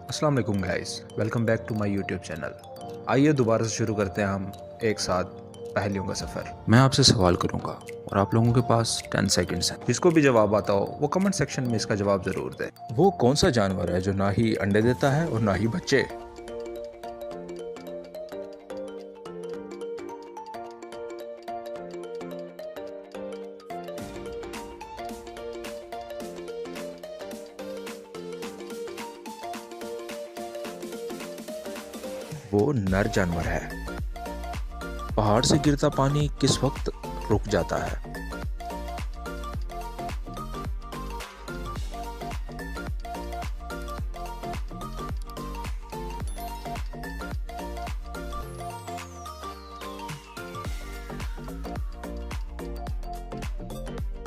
अस्सलाम वालेकुम guys, welcome back to my YouTube channel. आइए दोबारा से शुरू करते हैं हम एक साथ पहेलियों का सफ़र। मैं आपसे सवाल करूंगा और आप लोगों के पास 10 सेकंड्स हैं। जिसको भी जवाब आता हो वो कमेंट सेक्शन में इसका जवाब ज़रूर दे। वो कौन सा जानवर है जो ना ही अंडे देता है और ना ही बच्चे? वो नर जानवर है। पहाड़ से गिरता पानी किस वक्त रुक जाता है?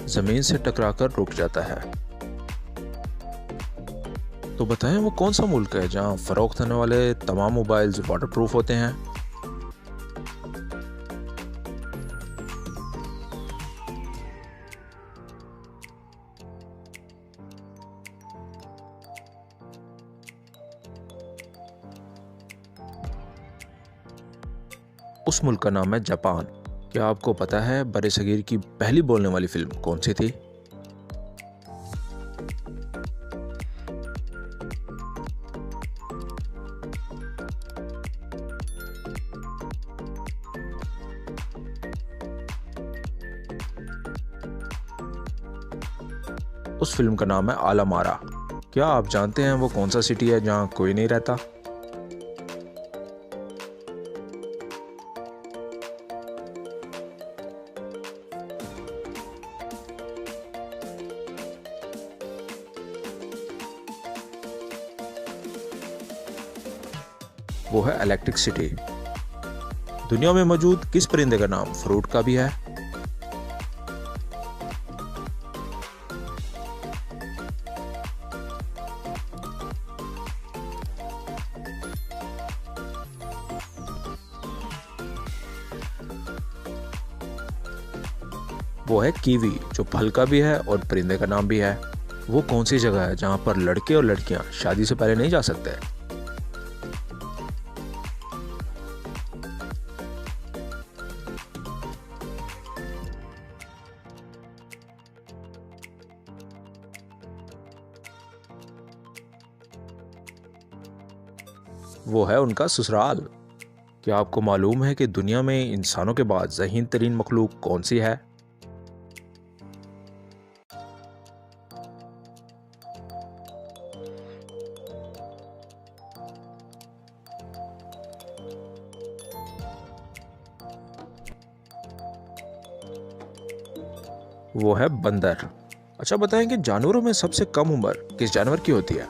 जमीन से टकराकर रुक जाता है। तो बताएं वो कौन सा मुल्क है जहां फरोख्त होने वाले तमाम मोबाइल्स वाटरप्रूफ होते हैं? उस मुल्क का नाम है जापान। क्या आपको पता है बरसगीर की पहली बोलने वाली फिल्म कौन सी थी? उस फिल्म का नाम है आलमारा। क्या आप जानते हैं वो कौन सा सिटी है जहां कोई नहीं रहता? वो है इलेक्ट्रिक सिटी। दुनिया में मौजूद किस परिंदे का नाम फ्रूट का भी है? वो है कीवी, जो फल का भी है और परिंदे का नाम भी है। वो कौन सी जगह है जहां पर लड़के और लड़कियां शादी से पहले नहीं जा सकते? वो है उनका ससुराल। क्या आपको मालूम है कि दुनिया में इंसानों के बाद ज़हीन तरीन मखलूक कौन सी है? वो है बंदर। अच्छा बताएं कि जानवरों में सबसे कम उम्र किस जानवर की होती है?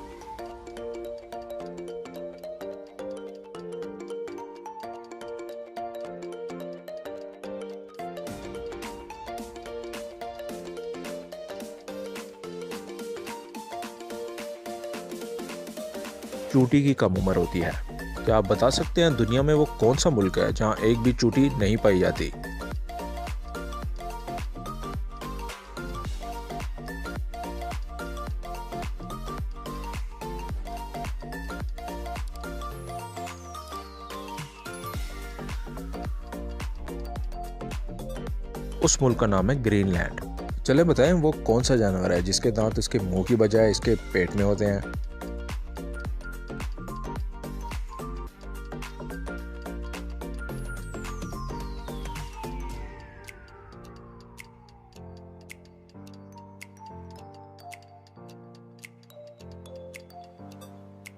चूटी की कम उम्र होती है। क्या आप बता सकते हैं दुनिया में वो कौन सा मुल्क है जहां एक भी चूटी नहीं पाई जाती? उस मुल्क का नाम है ग्रीनलैंड। चले बताएं वो कौन सा जानवर है जिसके दांत उसके मुंह की बजाय इसके पेट में होते हैं?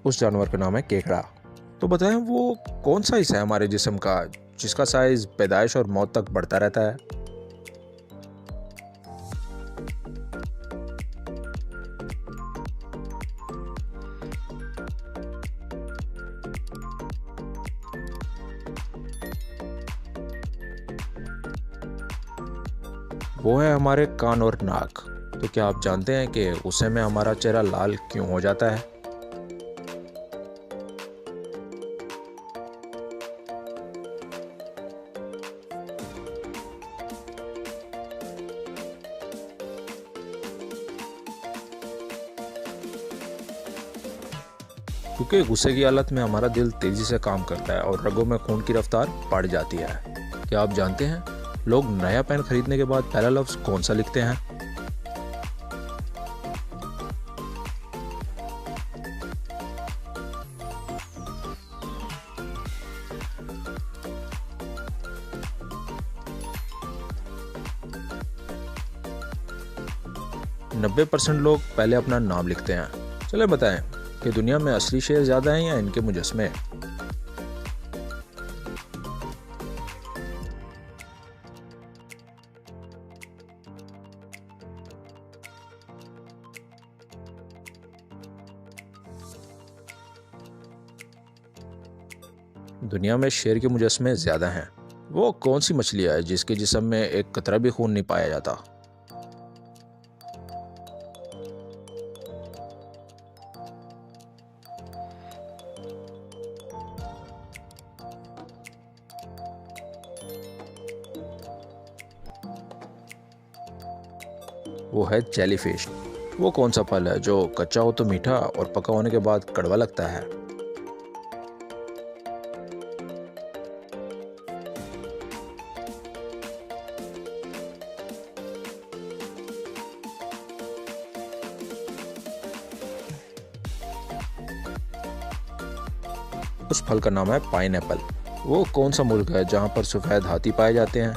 उस जानवर का नाम है केकड़ा। तो बताएं वो कौन सा हिस्सा है हमारे जिस्म का जिसका साइज पैदाइश और मौत तक बढ़ता रहता है? वो है हमारे कान और नाक। तो क्या आप जानते हैं कि गुस्से में हमारा चेहरा लाल क्यों हो जाता है? क्योंकि गुस्से की हालत में हमारा दिल तेजी से काम करता है और रगों में खून की रफ्तार बढ़ जाती है। क्या आप जानते हैं लोग नया पेन खरीदने के बाद पहला लफ्ज कौन सा लिखते हैं? नब्बे % लोग पहले अपना नाम लिखते हैं। चले बताएं कि दुनिया में असली शेर ज्यादा हैं या इनके मुजस्मे? दुनिया में शेर के मुजस्मे ज्यादा हैं। वो कौन सी मछली है जिसके जिस्म में एक कतरा भी खून नहीं पाया जाता? वो है जेलीफिश। वो कौन सा फल है जो कच्चा हो तो मीठा और पका होने के बाद कड़वा लगता है? उस फल का नाम है पाइनएप्पल। वो कौन सा मुल्क है जहाँ पर सफेद हाथी पाए जाते हैं?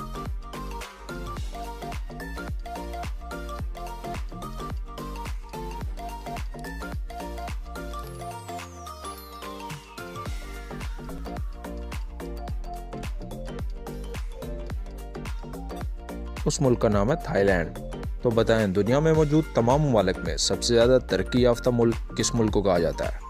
उस मुल्क का नाम है थाईलैंड। तो बताएं दुनिया में मौजूद तमाम ममालिक में सबसे ज्यादा तरक्की याफ्ता मुल्क किस मुल्क को कहा जाता है?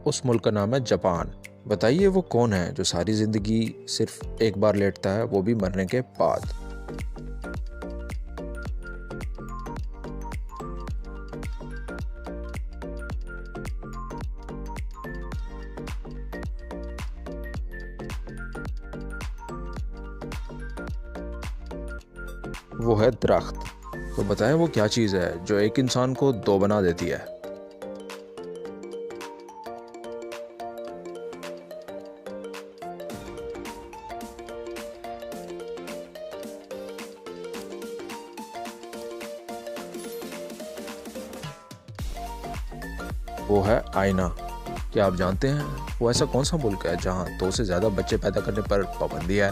उस मुल्क का नाम है जापान। बताइए वो कौन है जो सारी जिंदगी सिर्फ एक बार लेटता है, वो भी मरने के बाद? वो है दरख्त। तो बताएं वो क्या चीज़ है जो एक इंसान को दो बना देती है? वो है आईना। क्या आप जानते हैं वो ऐसा कौन सा मुल्क है जहां 2 से ज्यादा बच्चे पैदा करने पर पाबंदी है?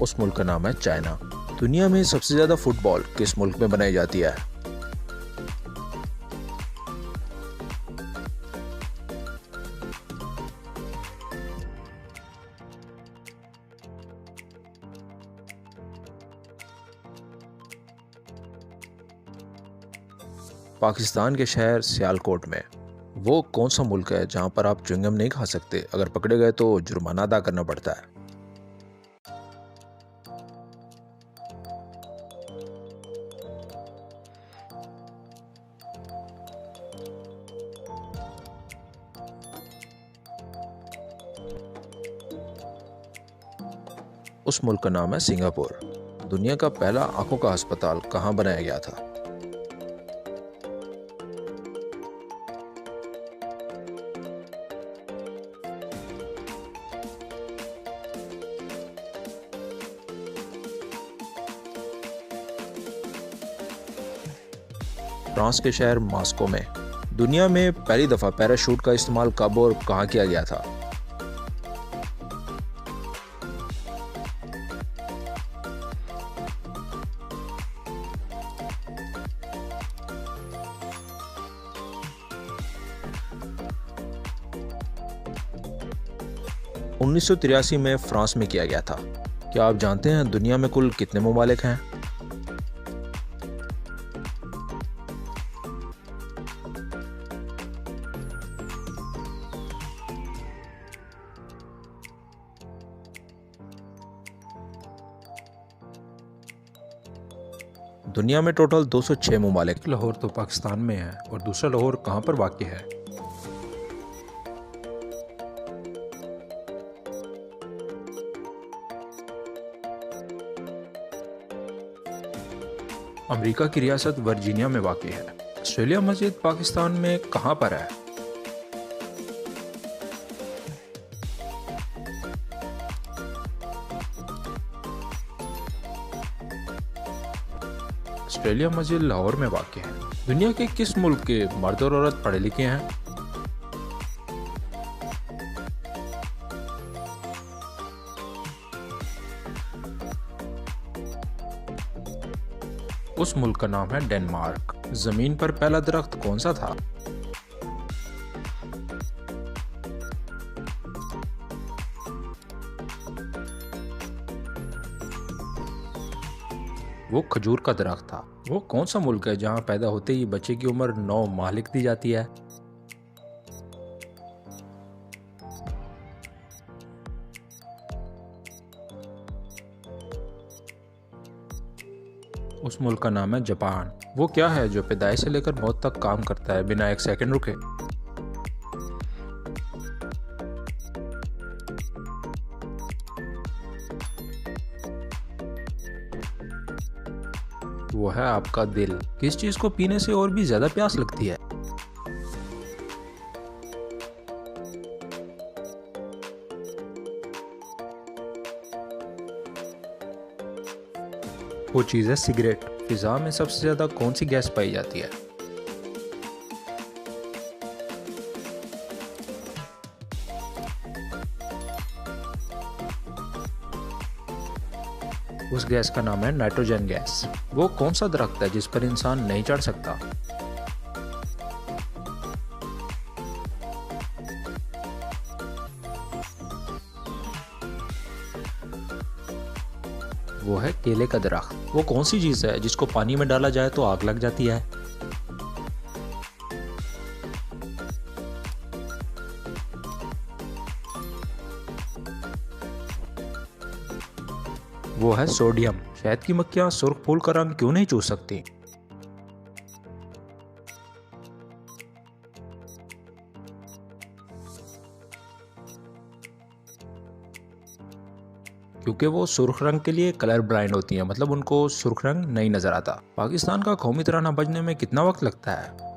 उस मुल्क का नाम है चाइना। दुनिया में सबसे ज्यादा फुटबॉल किस मुल्क में बनाई जाती है? पाकिस्तान के शहर सियालकोट में। वो कौन सा मुल्क है जहां पर आप च्युइंगम नहीं खा सकते, अगर पकड़े गए तो जुर्माना अदा करना पड़ता है? उस मुल्क का नाम है सिंगापुर। दुनिया का पहला आंखों का अस्पताल कहां बनाया गया था? फ्रांस के शहर मॉस्को में। दुनिया में पहली दफा पैराशूट का इस्तेमाल कब और कहां किया गया था? उन्नीस सौ 83 में फ्रांस में किया गया था। क्या आप जानते हैं दुनिया में कुल कितने ममालिक हैं? दुनिया में टोटल 206 ममालिक। लाहौर तो पाकिस्तान में है और दूसरा लाहौर कहाँ पर वाक़ई है? अमेरिका की रियासत वर्जीनिया में वाक़ई है। ऑस्ट्रेलिया मस्जिद पाकिस्तान में कहाँ पर है? ऑस्ट्रेलिया मस्जिद लाहौर में वाक़ई है। दुनिया के किस मुल्क के मर्द और औरत पढ़े लिखे हैं? उस मुल्क का नाम है डेनमार्क। जमीन पर पहला दरख्त कौन सा था? वो खजूर का दरख्त था। वो कौन सा मुल्क है जहां पैदा होते ही बच्चे की उम्र 9 माह लिख दी जाती है? उस मुल्क का नाम है जापान। वो क्या है जो पैदाइश से लेकर मौत तक काम करता है बिना एक सेकंड रुके? वो है आपका दिल। किस चीज को पीने से और भी ज्यादा प्यास लगती है? वो चीज है सिगरेट। फिजा में सबसे ज्यादा कौन सी गैस पाई जाती है? उस गैस का नाम है नाइट्रोजन गैस। वो कौन सा दरख्त है जिस पर इंसान नहीं चढ़ सकता? वो है केले का दरख्त। वो कौन सी चीज है जिसको पानी में डाला जाए तो आग लग जाती है? वो है सोडियम। शहद की मक्खियां सुर्ख फूल का रंग क्यों नहीं चूस सकती? क्योंकि वो सुर्ख रंग के लिए कलर ब्लाइंड होती हैं, मतलब उनको सुर्ख रंग नहीं नजर आता। पाकिस्तान का कौमी तराना बजने में कितना वक्त लगता है?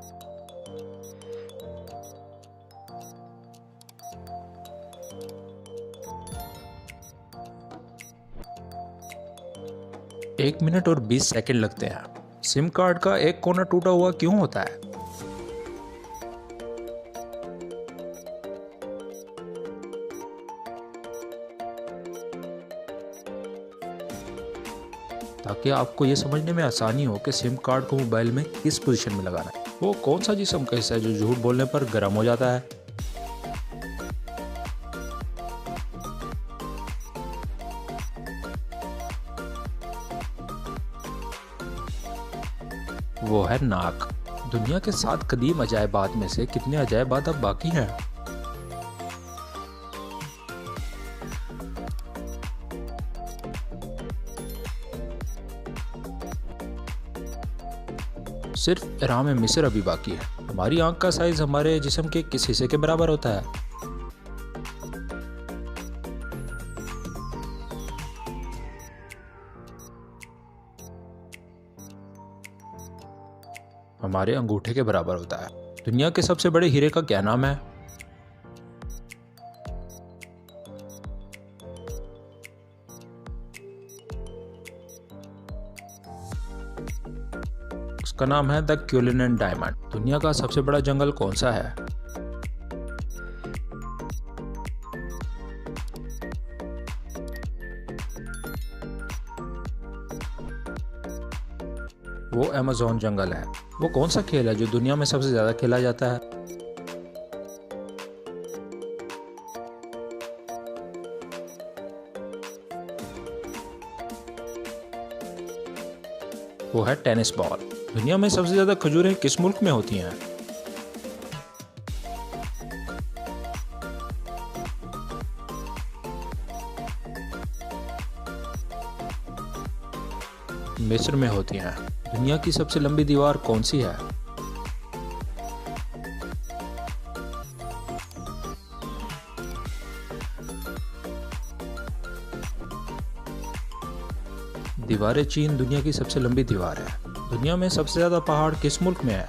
एक मिनट और 20 सेकंड लगते हैं। सिम कार्ड का एक कोना टूटा हुआ क्यों होता है? ताकि आपको ये समझने में आसानी हो कि सिम कार्ड को मोबाइल में किस पोजीशन में लगाना है। वो कौन सा जिस्म का हिस्सा है जो झूठ बोलने पर गर्म हो जाता है? वो है नाक। दुनिया के 7 कदीम अजायबात में से कितने अजायबात अब बाकी हैं? सिर्फ इराम मिस्र अभी बाकी है। हमारी आंख का साइज हमारे जिस्म के किस हिस्से के बराबर होता है? हमारे अंगूठे के बराबर होता है। दुनिया के सबसे बड़े हीरे का क्या नाम है? उसका नाम है द क्यूलिनन डायमंड। दुनिया का सबसे बड़ा जंगल कौन सा है? वो अमेज़न जंगल है। वो कौन सा खेल है जो दुनिया में सबसे ज्यादा खेला जाता है? वो है टेनिस बॉल। दुनिया में सबसे ज्यादा खजूरें किस मुल्क में होती हैं? मिस्र में होती हैं। दुनिया की सबसे लंबी दीवार कौन सी है? दीवार चीन दुनिया की सबसे लंबी दीवार है। दुनिया में सबसे ज्यादा पहाड़ किस मुल्क में है?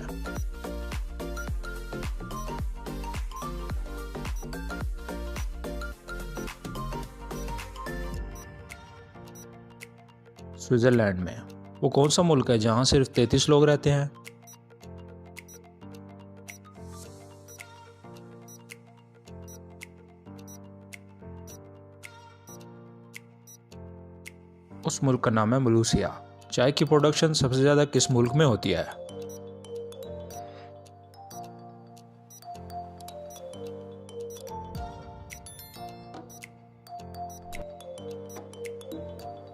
स्विट्जरलैंड में। वो कौन सा मुल्क है जहां सिर्फ 33 लोग रहते हैं? उस मुल्क का नाम है मलेशिया। चाय की प्रोडक्शन सबसे ज्यादा किस मुल्क में होती है?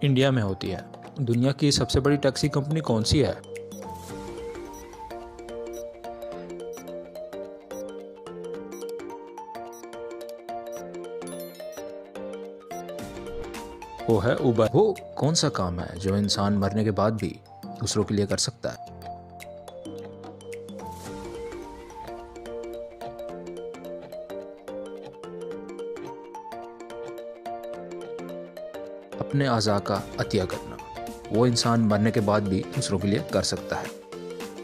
इंडिया में होती है। दुनिया की सबसे बड़ी टैक्सी कंपनी कौन सी है? वो है उबर। वो कौन सा काम है जो इंसान मरने के बाद भी दूसरों के लिए कर सकता है? अपने अज़ा का अतिया करना। वो इंसान मरने के बाद भी दूसरों के लिए कर सकता है।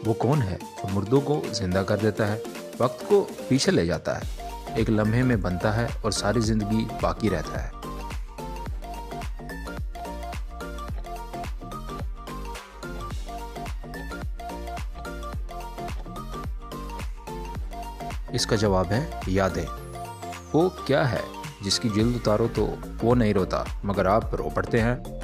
वो कौन है जो मुर्दों को जिंदा कर देता है, वक्त को पीछे ले जाता है, एक लम्हे में बनता है और सारी जिंदगी बाकी रहता है? इसका जवाब है यादें। वो क्या है जिसकी जिल्द उतारो तो वो नहीं रोता मगर आप रो पड़ते हैं?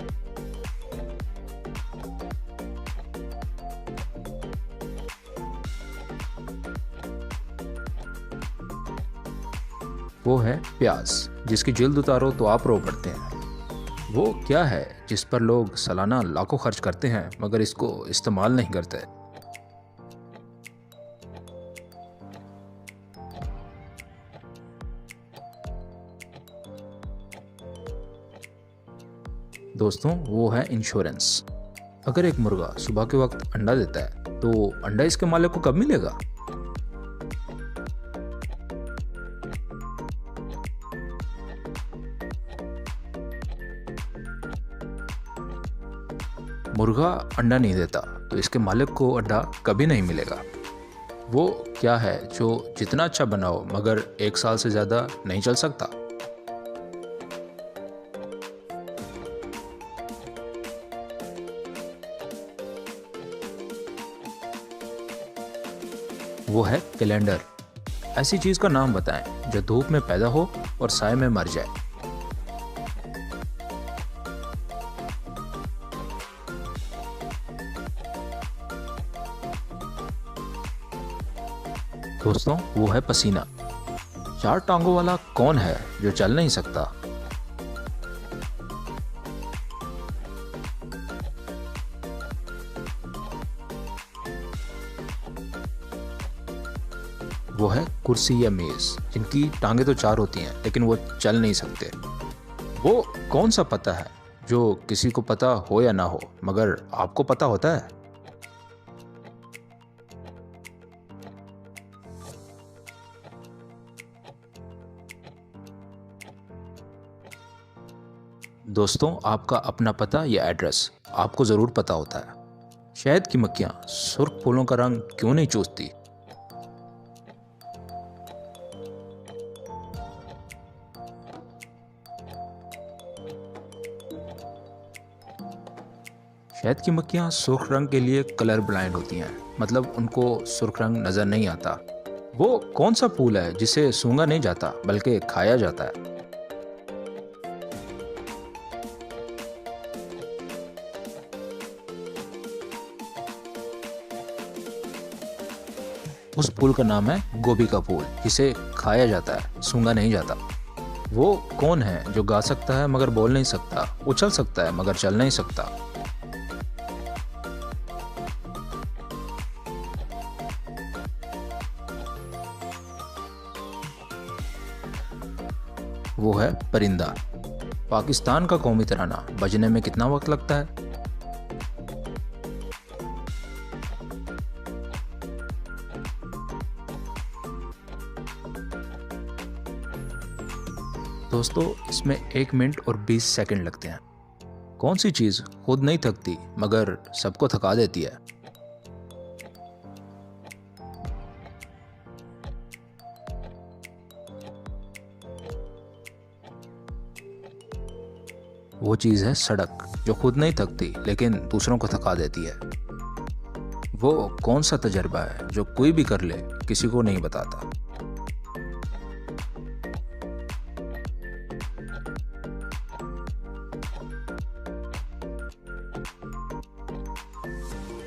वो है प्याज, जिसकी जिल्द उतारो तो आप रो पड़ते हैं। वो क्या है जिस पर लोग सालाना लाखों खर्च करते हैं मगर इसको इस्तेमाल नहीं करते? दोस्तों, वो है इंश्योरेंस। अगर एक मुर्गा सुबह के वक्त अंडा देता है तो अंडा इसके मालिक को कब मिलेगा? मुर्गा अंडा नहीं देता तो इसके मालिक को अंडा कभी नहीं मिलेगा। वो क्या है जो जितना अच्छा बनाओ मगर 1 साल से ज्यादा नहीं चल सकता? वो है कैलेंडर। ऐसी चीज का नाम बताएं जो धूप में पैदा हो और साए में मर जाए। दोस्तों, वो है पसीना। 4 टांगों वाला कौन है जो चल नहीं सकता? वो है कुर्सी या मेज, जिनकी टांगे तो 4 होती हैं लेकिन वो चल नहीं सकते। वो कौन सा पता है जो किसी को पता हो या ना हो मगर आपको पता होता है? दोस्तों, आपका अपना पता या एड्रेस आपको जरूर पता होता है। शहद की मक्खियां सुर्ख फूलों का रंग क्यों नहीं चूसती? शहद की मक्खियां सुर्ख रंग के लिए कलर ब्लाइंड होती हैं, मतलब उनको सुर्ख रंग नजर नहीं आता। वो कौन सा फूल है जिसे सूंघा नहीं जाता बल्कि खाया जाता है? उस फूल का नाम है गोभी का फूल, जिसे खाया जाता है, सूंघा नहीं जाता। वो कौन है जो गा सकता है मगर बोल नहीं सकता, उछल सकता है मगर चल नहीं सकता? वो है परिंदा। पाकिस्तान का कौमी तराना बजने में कितना वक्त लगता है? दोस्तों, इसमें 1 मिनट और 20 सेकंड लगते हैं। कौन सी चीज़ खुद नहीं थकती मगर सबको थका देती है? वो चीज़ है सड़क, जो खुद नहीं थकती लेकिन दूसरों को थका देती है। वो कौन सा तजर्बा है जो कोई भी कर ले किसी को नहीं बताता?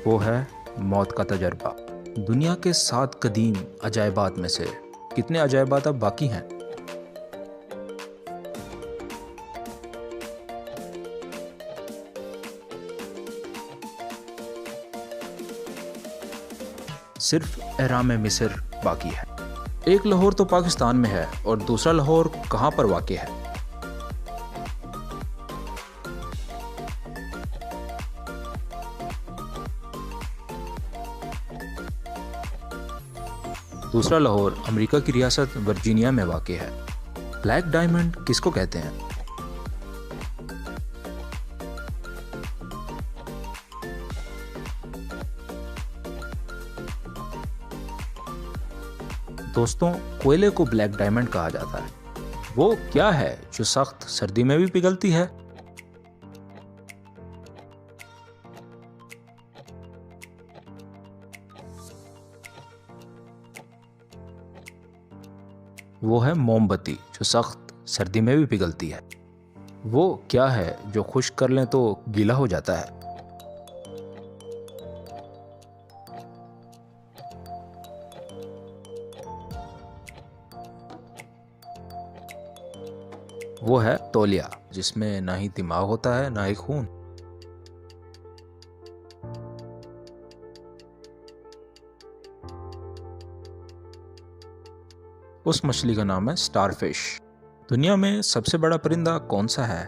वो है मौत का तजर्बा। दुनिया के 7 कदीम अजायबात में से कितने अजायबात अब बाकी हैं? सिर्फ एहराम मिस्र बाकी है। एक लाहौर तो पाकिस्तान में है और दूसरा लाहौर कहाँ पर वाक़ है? दूसरा लाहौर अमेरिका की रियासत वर्जीनिया में वाक़ है। ब्लैक डायमंड किसको कहते हैं? दोस्तों, कोयले को ब्लैक डायमंड कहा जाता है। वो क्या है जो सख्त सर्दी में भी पिघलती है? वो है मोमबत्ती, जो सख्त सर्दी में भी पिघलती है। वो क्या है जो खुश्क कर लें तो गीला हो जाता है? वो है तौलिया, जिसमें ना ही दिमाग होता है ना ही खून। उस मछली का नाम है स्टारफिश। दुनिया में सबसे बड़ा परिंदा कौन सा है?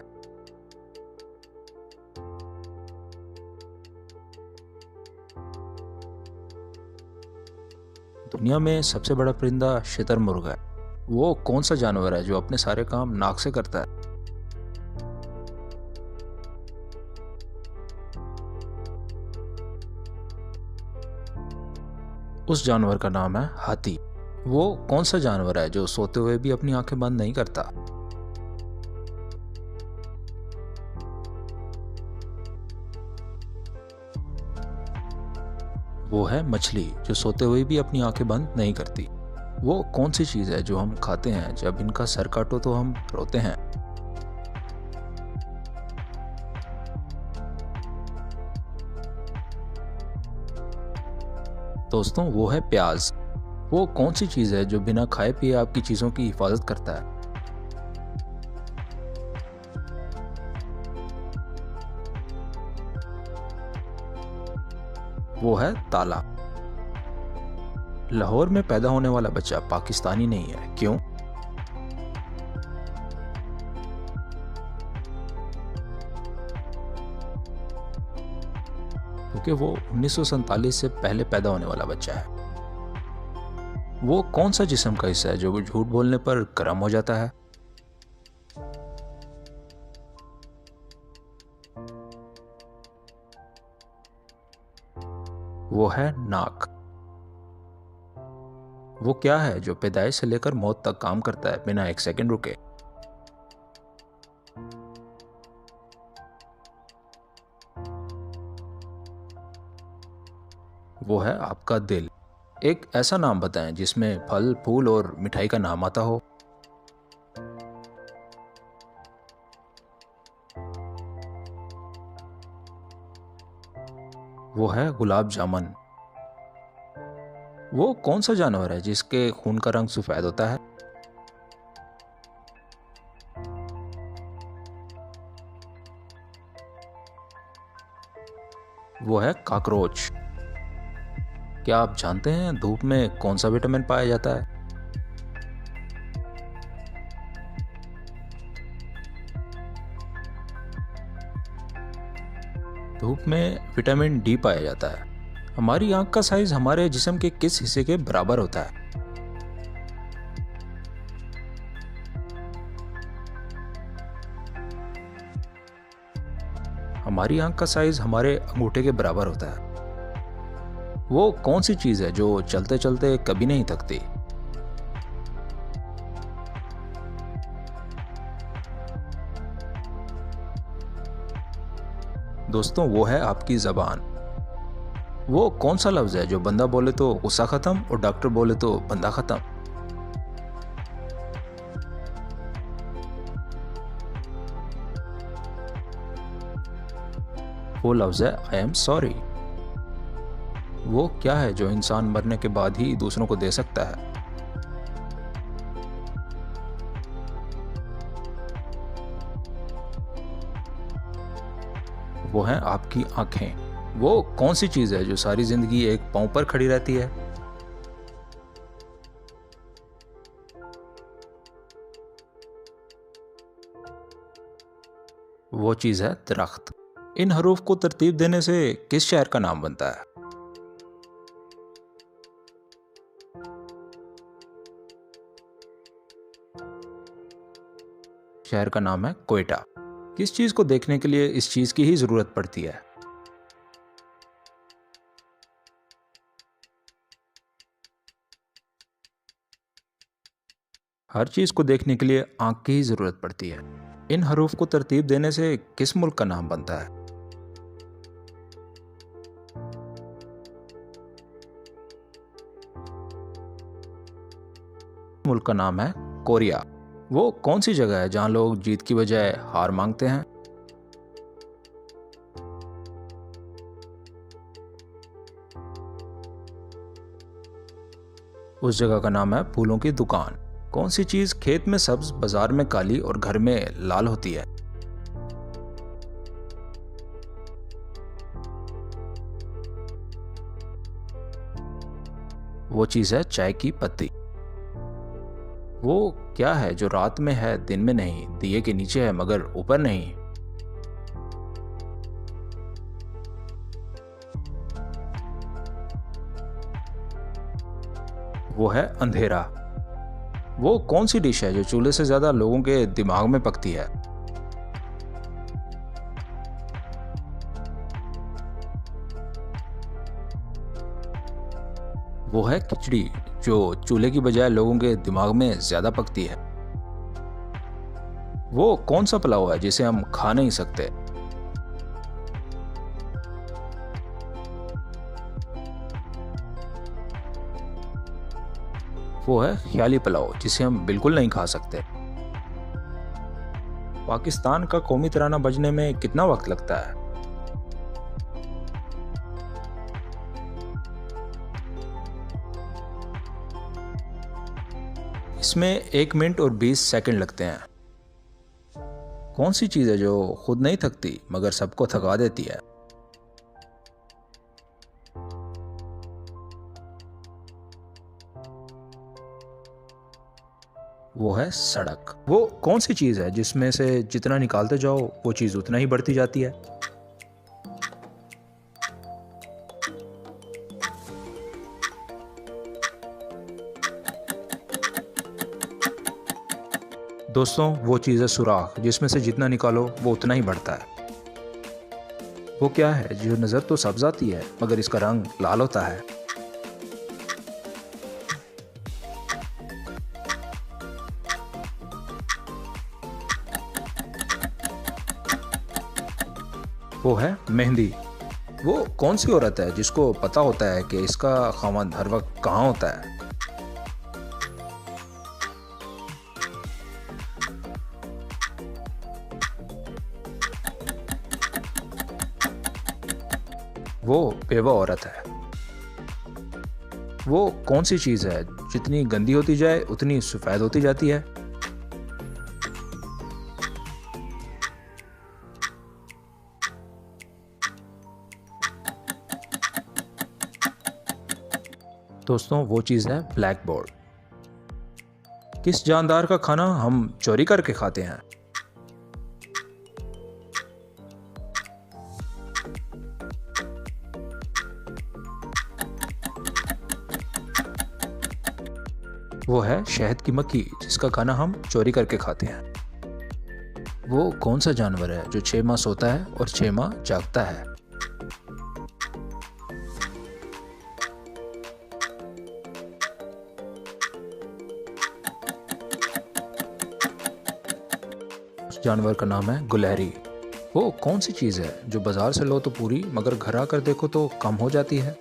दुनिया में सबसे बड़ा परिंदा शुतुरमुर्ग है। वो कौन सा जानवर है जो अपने सारे काम नाक से करता है? उस जानवर का नाम है हाथी। वो कौन सा जानवर है जो सोते हुए भी अपनी आंखें बंद नहीं करता? वो है मछली, जो सोते हुए भी अपनी आंखें बंद नहीं करती। वो कौन सी चीज है जो हम खाते हैं, जब इनका सर काटो तो हम रोते हैं? दोस्तों, वो है प्याज। वो कौन सी चीज है जो बिना खाए पिए आपकी चीजों की हिफाजत करता है? वो है ताला। लाहौर में पैदा होने वाला बच्चा पाकिस्तानी नहीं है, क्यों? क्योंकि वो 1947 से पहले पैदा होने वाला बच्चा है। वो कौन सा जिस्म का हिस्सा है जो झूठ बोलने पर गर्म हो जाता है? वो है नाक। वो क्या है जो पैदाइश से लेकर मौत तक काम करता है बिना 1 सेकंड रुके? वो है आपका दिल। एक ऐसा नाम बताएं जिसमें फल, फूल और मिठाई का नाम आता हो। वो है गुलाब जामुन। वो कौन सा जानवर है जिसके खून का रंग सफेद होता है? वो है कॉकरोच। क्या आप जानते हैं धूप में कौन सा विटामिन पाया जाता है? धूप में विटामिन डी पाया जाता है। हमारी आंख का साइज हमारे जिस्म के किस हिस्से के बराबर होता है? हमारी आंख का साइज हमारे अंगूठे के बराबर होता है। वो कौन सी चीज है जो चलते चलते कभी नहीं थकती? दोस्तों, वो है आपकी ज़बान। वो कौन सा लफ्ज़ है जो बंदा बोले तो गुस्सा ख़त्म और डॉक्टर बोले तो बंदा ख़त्म? वो लफ्ज़ है आई एम सॉरी। वो क्या है जो इंसान मरने के बाद ही दूसरों को दे सकता है? वो हैं आपकी आंखें। वो कौन सी चीज़ है जो सारी ज़िंदगी एक पाँव पर खड़ी रहती है? वो चीज़ है दरख्त। इन हरूफ को तरतीब देने से किस शहर का नाम बनता है? शहर का नाम है कोयटा। किस चीज़ को देखने के लिए इस चीज़ की ही ज़रूरत पड़ती है? हर चीज़ को देखने के लिए आंख की ही ज़रूरत पड़ती है। इन हरूफ को तरतीब देने से किस मुल्क का नाम बनता है? मुल्क का नाम है कोरिया। वो कौन सी जगह है जहाँ लोग जीत की बजाय हार मांगते हैं? उस जगह का नाम है फूलों की दुकान। कौन सी चीज़ खेत में सब्ज, बाजार में काली और घर में लाल होती है? वो चीज़ है चाय की पत्ती। वो क्या है जो रात में है दिन में नहीं, दिए के नीचे है मगर ऊपर नहीं? वो है अंधेरा। वो कौन सी डिश है जो चूल्हे से ज्यादा लोगों के दिमाग में पकती है? वो है खिचड़ी, जो चूल्हे की बजाय लोगों के दिमाग में ज्यादा पकती है। वो कौन सा पुलाव है जिसे हम खा नहीं सकते? वो है ख्याली पुलाव, जिसे हम बिल्कुल नहीं खा सकते। पाकिस्तान का कौमी तराना बजने में कितना वक्त लगता है? इसमें 1 मिनट और 20 सेकंड लगते हैं। कौन सी चीज़ है जो खुद नहीं थकती मगर सबको थका देती है? वो है सड़क। वो कौन सी चीज़ है जिसमें से जितना निकालते जाओ वो चीज़ उतना ही बढ़ती जाती है? दोस्तों, वो चीज़ है सुराख, जिसमें से जितना निकालो वो उतना ही बढ़ता है। वो क्या है जो नज़र तो सब्ज आती है मगर इसका रंग लाल होता है? वो है मेहंदी। वो कौन सी औरत है जिसको पता होता है कि इसका खामद हर वक्त कहाँ होता है? वो बेवा औरत है। वो कौन सी चीज़ है जितनी गंदी होती जाए उतनी सफ़ेद होती जाती है? दोस्तों, वो चीज़ है ब्लैक बोर्ड। किस जानदार का खाना हम चोरी करके खाते हैं? वो है शहद की मक्खी, जिसका खाना हम चोरी करके खाते हैं। वो कौन सा जानवर है जो 6 माह सोता है और 6 माह जागता है? उस जानवर का नाम है गुलहरी। वो कौन सी चीज़ है जो बाजार से लो तो पूरी मगर घर आकर देखो तो कम हो जाती है?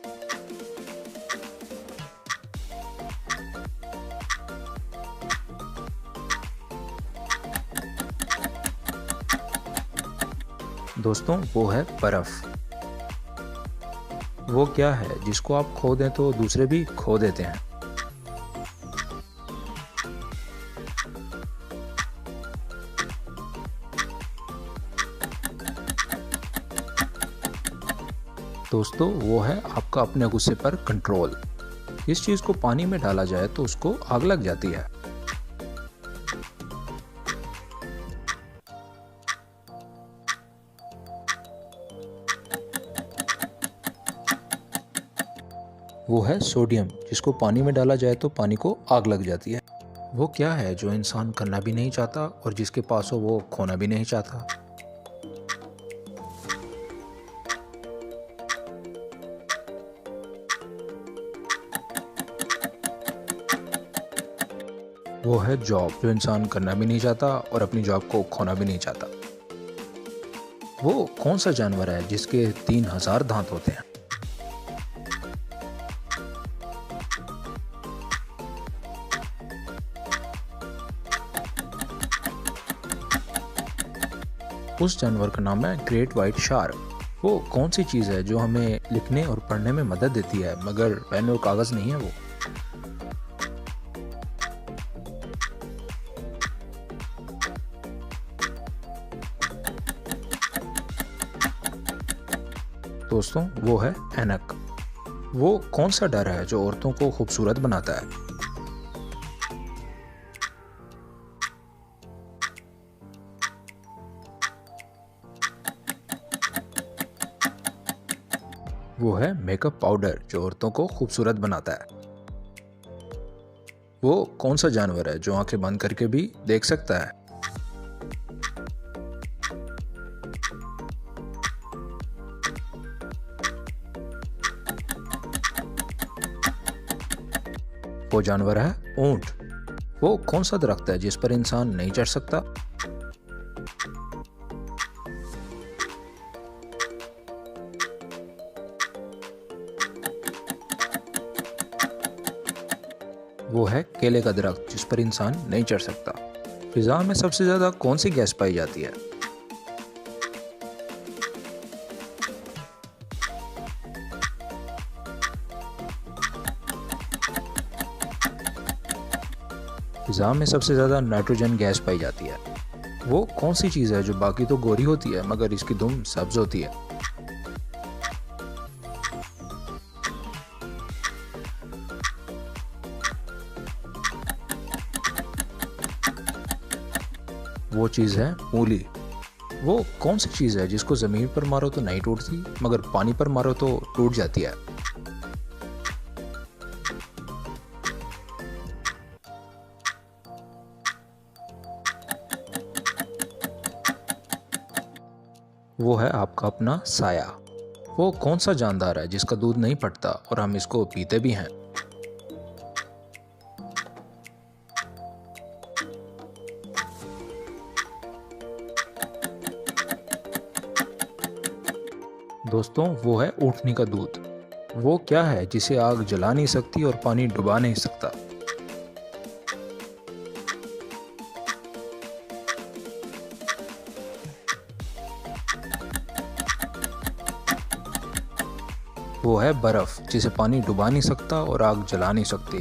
दोस्तों, वो है बर्फ। वो क्या है जिसको आप खो दें तो दूसरे भी खो देते हैं? दोस्तों, वो है आपका अपने गुस्से पर कंट्रोल। इस चीज को पानी में डाला जाए तो उसको आग लग जाती है। वो है सोडियम, जिसको पानी में डाला जाए तो पानी को आग लग जाती है। वो क्या है जो इंसान करना भी नहीं चाहता और जिसके पास हो वो खोना भी नहीं चाहता? वो है जॉब, जो इंसान करना भी नहीं चाहता और अपनी जॉब को खोना भी नहीं चाहता। वो कौन सा जानवर है जिसके 3000 दांत होते हैं? उस जानवर का नाम है ग्रेट व्हाइट शार्क। वो कौन सी चीज़ है जो हमें लिखने और पढ़ने में मदद देती है मगर पेन और कागज़ नहीं है वो? दोस्तों, वो है ऐनक। वो कौन सा डर है जो औरतों को खूबसूरत बनाता है? वो है मेकअप पाउडर, जो औरतों को खूबसूरत बनाता है। वो कौन सा जानवर है जो आंखें बंद करके भी देख सकता है? वो जानवर है ऊंट। वो कौन सा दरख्त है जिस पर इंसान नहीं चढ़ सकता? वो है केले का दरख्त, जिस पर इंसान नहीं चढ़ सकता। फिजा में सबसे ज्यादा कौन सी गैस पाई जाती है? फिजा में सबसे ज्यादा नाइट्रोजन गैस पाई जाती है। वो कौन सी चीज है जो बाकी तो गोरी होती है मगर इसकी दुम सब्ज होती है? वो चीज है मूली। वो कौन सी चीज है जिसको जमीन पर मारो तो नहीं टूटती मगर पानी पर मारो तो टूट जाती है? वो है आपका अपना साया। वो कौन सा जानदार है जिसका दूध नहीं फटता और हम इसको पीते भी हैं? दोस्तों, वो है ऊँटनी का दूध। वो क्या है जिसे आग जला नहीं सकती और पानी डुबा नहीं सकता? वो है बर्फ, जिसे पानी डुबा नहीं सकता और आग जला नहीं सकती।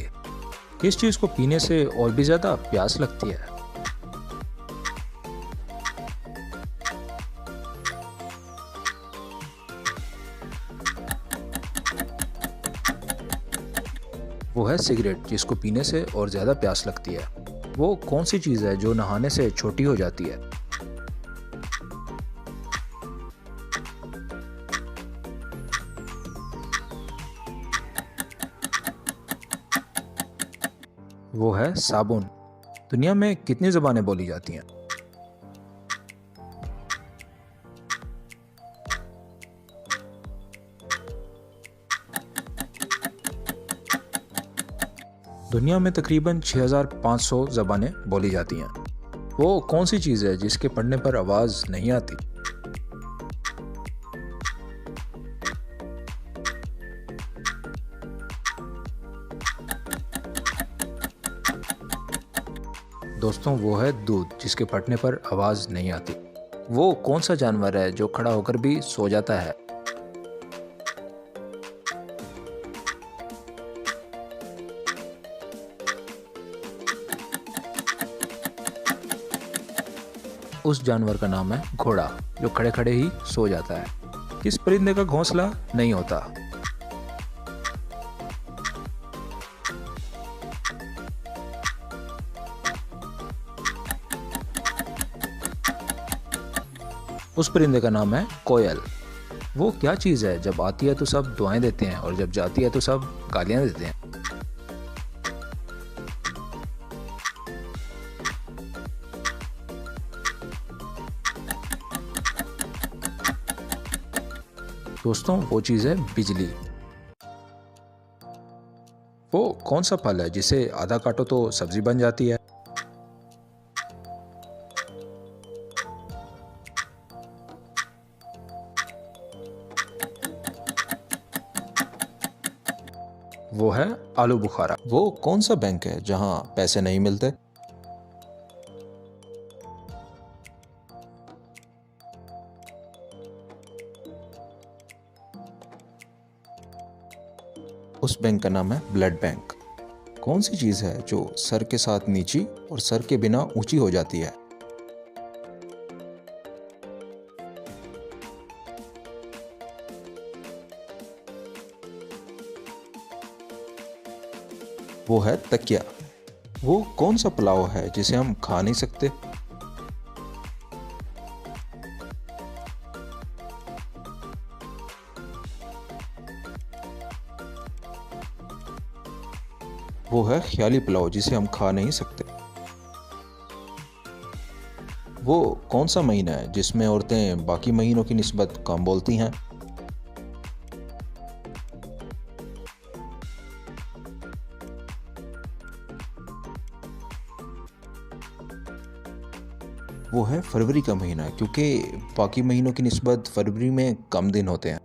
किस चीज को पीने से और भी ज्यादा प्यास लगती है? वो है सिगरेट, जिसको पीने से और ज्यादा प्यास लगती है। वो कौन सी चीज है जो नहाने से छोटी हो जाती है? वो है साबुन। दुनिया में कितनी ज़बानें बोली जाती हैं? दुनिया में तकरीबन 6500 ज़बानें बोली जाती हैं। वो कौन सी चीज़ है जिसके पढ़ने पर आवाज़ नहीं आती? दोस्तों, वो है दूध, जिसके फटने पर आवाज़ नहीं आती। वो कौन सा जानवर है जो खड़ा होकर भी सो जाता है? उस जानवर का नाम है घोड़ा, जो खड़े खड़े ही सो जाता है। किस परिंदे का घोंसला नहीं होता? उस परिंदे का नाम है कोयल। वो क्या चीज़ है, जब आती है तो सब दुआएं देते हैं और जब जाती है तो सब गालियां देते हैं? दोस्तों, वो चीज़ है बिजली। वो कौन सा फल है जिसे आधा काटो तो सब्जी बन जाती है? वो है आलू बुखारा। वो कौन सा बैंक है जहां पैसे नहीं मिलते? उस बैंक का नाम है ब्लड बैंक। कौन सी चीज़ है जो सर के साथ नीची और सर के बिना ऊंची हो जाती है? वो है तकिया। वो कौन सा पुलाव है जिसे हम खा नहीं सकते? वो है ख्याली पुलाव, जिसे हम खा नहीं सकते। वो कौन सा महीना है जिसमें औरतें बाकी महीनों की निस्बत कम बोलती हैं? वो है फरवरी का महीना, क्योंकि बाकी महीनों की निस्बत फरवरी में कम दिन होते हैं।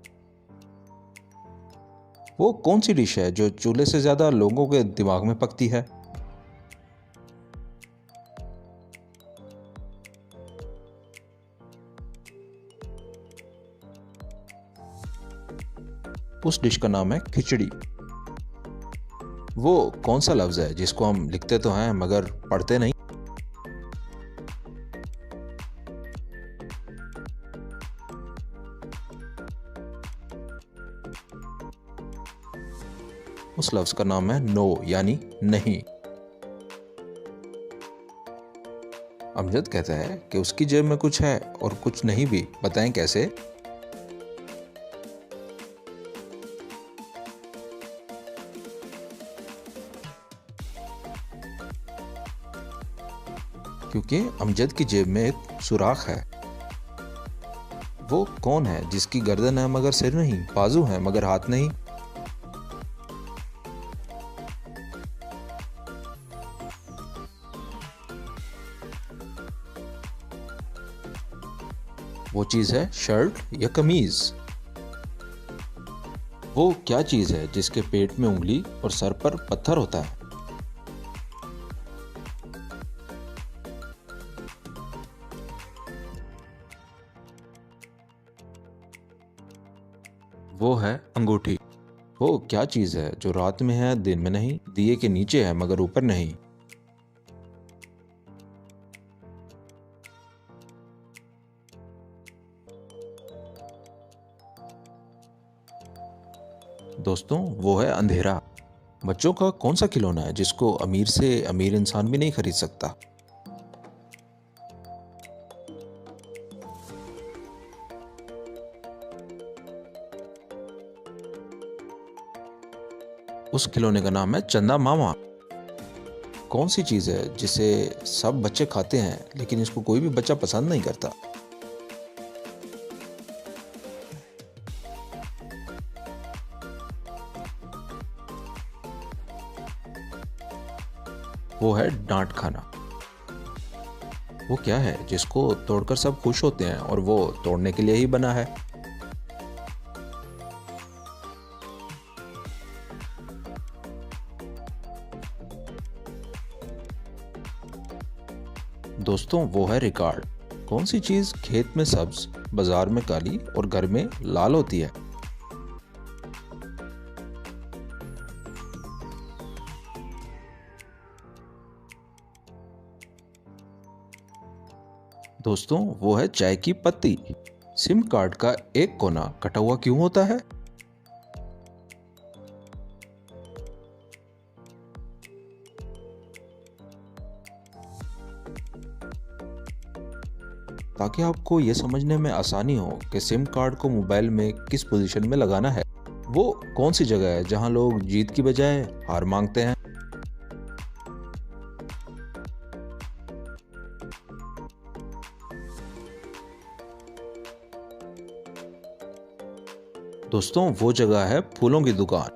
वो कौन सी डिश है जो चूल्हे से ज़्यादा लोगों के दिमाग में पकती है? उस डिश का नाम है खिचड़ी। वो कौन सा लफ्ज़ है जिसको हम लिखते तो हैं मगर पढ़ते नहीं? उस लफ्ज़ का नाम है नो, यानी नहीं। अमजद कहता है कि उसकी जेब में कुछ है और कुछ नहीं भी। बताएं कैसे? क्योंकि अमजद की जेब में एक सुराख है। वो कौन है जिसकी गर्दन है मगर सिर नहीं, बाजू है मगर हाथ नहीं? वो चीज़ है शर्ट या कमीज। वो क्या चीज़ है जिसके पेट में उंगली और सर पर पत्थर होता है? वो है अंगूठी। वो क्या चीज़ है जो रात में है दिन में नहीं, दिए के नीचे है मगर ऊपर नहीं? दोस्तों, वो है अंधेरा। बच्चों का कौन सा खिलौना है जिसको अमीर से अमीर इंसान भी नहीं खरीद सकता? उस खिलौने का नाम है चंदा मामा। कौन सी चीज़ है जिसे सब बच्चे खाते हैं लेकिन इसको कोई भी बच्चा पसंद नहीं करता? वो है डांट खाना। वो क्या है जिसको तोड़कर सब खुश होते हैं और वो तोड़ने के लिए ही बना है? दोस्तों वो है रिकॉर्ड। कौन सी चीज खेत में सब्ज, बाजार में काली और घर में लाल होती है? दोस्तों वो है चाय की पत्ती। सिम कार्ड का एक कोना कटा हुआ क्यों होता है? ताकि आपको ये समझने में आसानी हो कि सिम कार्ड को मोबाइल में किस पोजीशन में लगाना है। वो कौन सी जगह है जहां लोग जीत की बजाय हार मांगते हैं? दोस्तों वो जगह है फूलों की दुकान।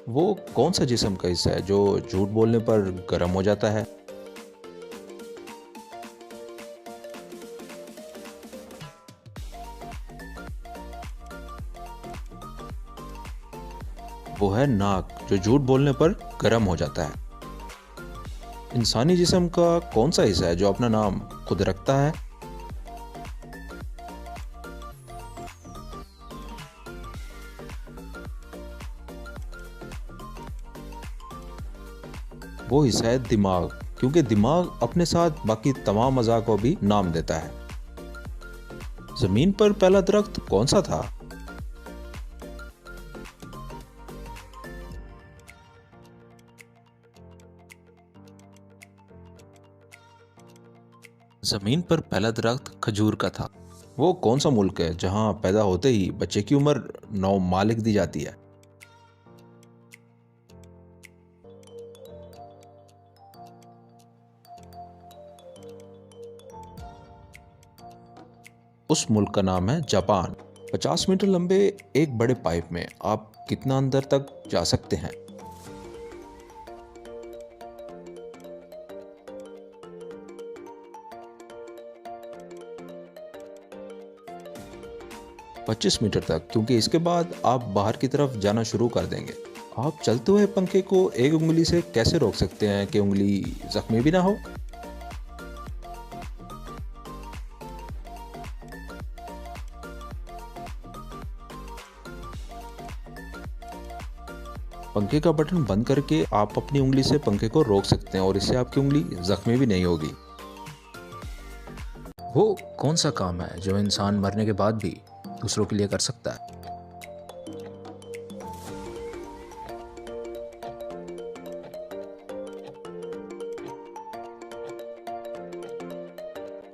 वो कौन सा जिस्म का हिस्सा है जो झूठ बोलने पर गर्म हो जाता है? वो है नाक, जो झूठ बोलने पर गर्म हो जाता है। इंसानी जिस्म का कौन सा हिस्सा है जो अपना नाम खुद रखता है? वो हिस्सा है दिमाग, क्योंकि दिमाग अपने साथ बाकी तमाम अज़ा को भी नाम देता है। जमीन पर पहला दरख्त कौन सा था? जमीन पर पहला दरख्त खजूर का था। वो कौन सा मुल्क है जहां पैदा होते ही बच्चे की उम्र 9 माह लिख दी जाती है? उस मुल्क का नाम है जापान। 50 मीटर लंबे एक बड़े पाइप में आप कितना अंदर तक जा सकते हैं? पच्चीस मीटर तक, क्योंकि इसके बाद आप बाहर की तरफ जाना शुरू कर देंगे। आप चलते हुए पंखे को एक उंगली से कैसे रोक सकते हैं कि उंगली जख्मी भी ना हो? पंखे का बटन बंद करके आप अपनी उंगली से पंखे को रोक सकते हैं और इससे आपकी उंगली जख्मी भी नहीं होगी। वो कौन सा काम है जो इंसान मरने के बाद भी दूसरों के लिए कर सकता है?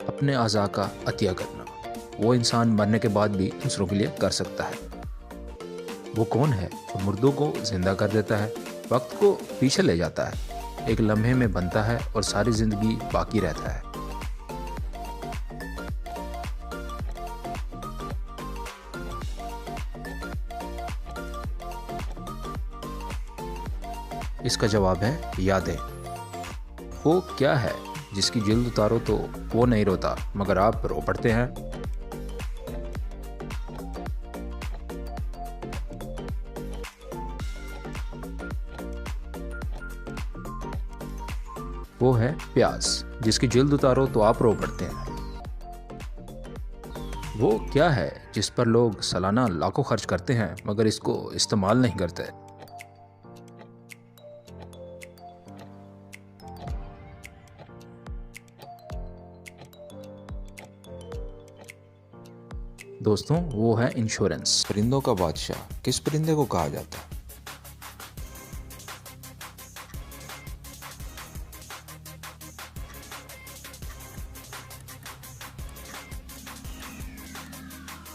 अपने अज़ा का अतिया करना। वो इंसान मरने के बाद भी दूसरों के लिए कर सकता है। वो कौन है जो मुर्दों को जिंदा कर देता है, वक्त को पीछे ले जाता है, एक लम्हे में बनता है और सारी जिंदगी बाकी रहता है? इसका जवाब है यादें। वो क्या है जिसकी जिल्द उतारो तो वो नहीं रोता मगर आप रो पड़ते हैं? वो है प्यास, जिसकी जिल्द उतारो तो आप रो पड़ते हैं। वो क्या है जिस पर लोग सालाना लाखों खर्च करते हैं मगर इसको इस्तेमाल नहीं करते? दोस्तों वो है इंश्योरेंस। परिंदों का बादशाह किस परिंदे को कहा जाता है?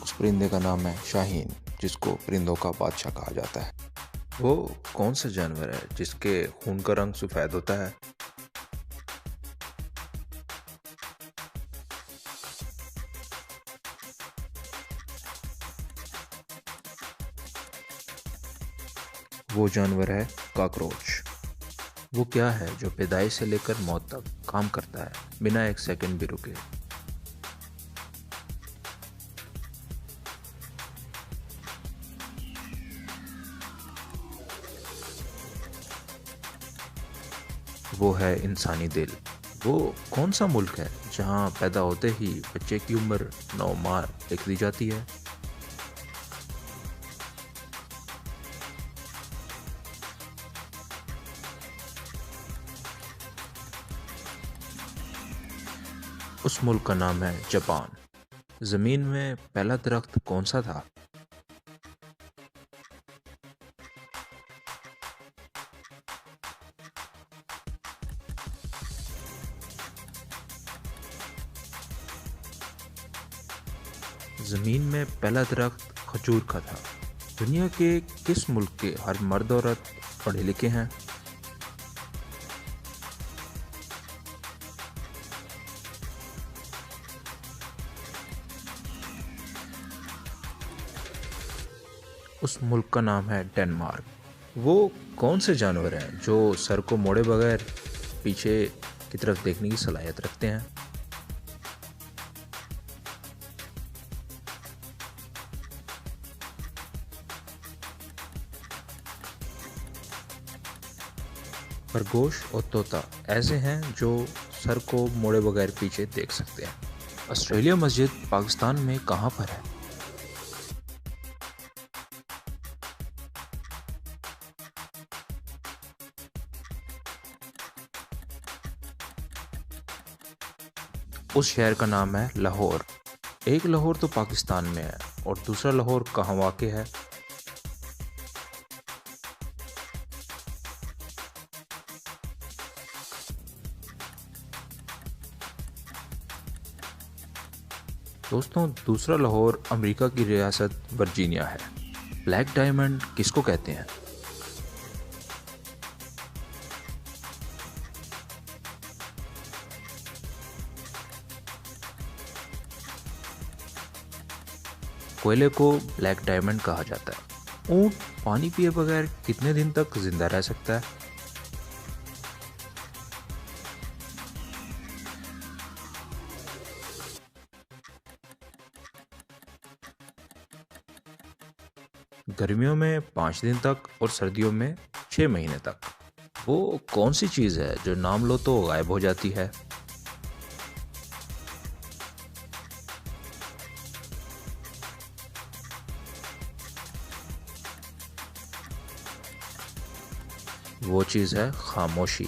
उस परिंदे का नाम है शाहीन, जिसको परिंदों का बादशाह कहा जाता है। वो कौन सा जानवर है जिसके खून का रंग सफेद होता है? वो जानवर है कॉकरोच। वो क्या है जो पैदाइश से लेकर मौत तक काम करता है बिना एक सेकंड भी रुके? वो है इंसानी दिल। वो कौन सा मुल्क है जहाँ पैदा होते ही बच्चे की उम्र 9 माह लिख दी जाती है? उस मुल्क का नाम है जापान। जमीन में पहला दरख्त कौन सा था? जमीन में पहला दरख्त खजूर का था। दुनिया के किस मुल्क के हर मर्द औरत पढ़े लिखे हैं? उस मुल्क का नाम है डेनमार्क। वो कौन से जानवर हैं जो सर को मोड़े बगैर पीछे की तरफ देखने की सलाहियत रखते हैं? खरगोश और तोता ऐसे हैं जो सर को मोड़े बगैर पीछे देख सकते हैं। ऑस्ट्रेलिया मस्जिद पाकिस्तान में कहाँ पर है? उस शहर का नाम है लाहौर। एक लाहौर तो पाकिस्तान में है और दूसरा लाहौर कहाँ वाक़ है? दोस्तों, दूसरा लाहौर अमेरिका की रियासत वर्जीनिया है। ब्लैक डायमंड किसको कहते हैं? कोयले को ब्लैक डायमंड कहा जाता है। ऊंट पानी पिए बगैर कितने दिन तक जिंदा रह सकता है? गर्मियों में 5 दिन तक और सर्दियों में 6 महीने तक। वो कौन सी चीज़ है जो नाम लो तो गायब हो जाती है? वो चीज़ है खामोशी।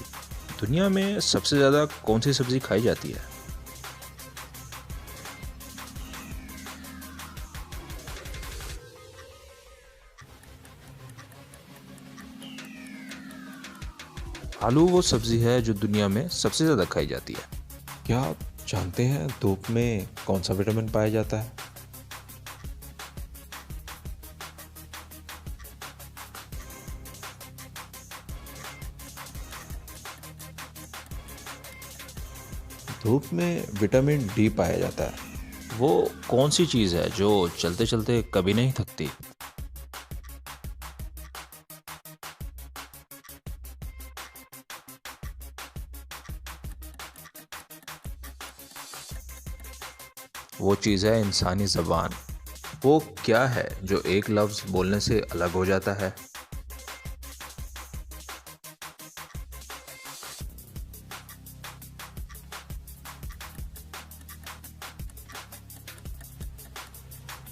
दुनिया में सबसे ज़्यादा कौन सी सब्ज़ी खाई जाती है? आलू वो सब्ज़ी है जो दुनिया में सबसे ज़्यादा खाई जाती है। क्या आप जानते हैं धूप में कौन सा विटामिन पाया जाता है? धूप में विटामिन डी पाया जाता है। वो कौन सी चीज़ है जो चलते चलते कभी नहीं थकती? वो चीज़ है इंसानी ज़बान। वो क्या है जो एक लफ्ज़ बोलने से अलग हो जाता है?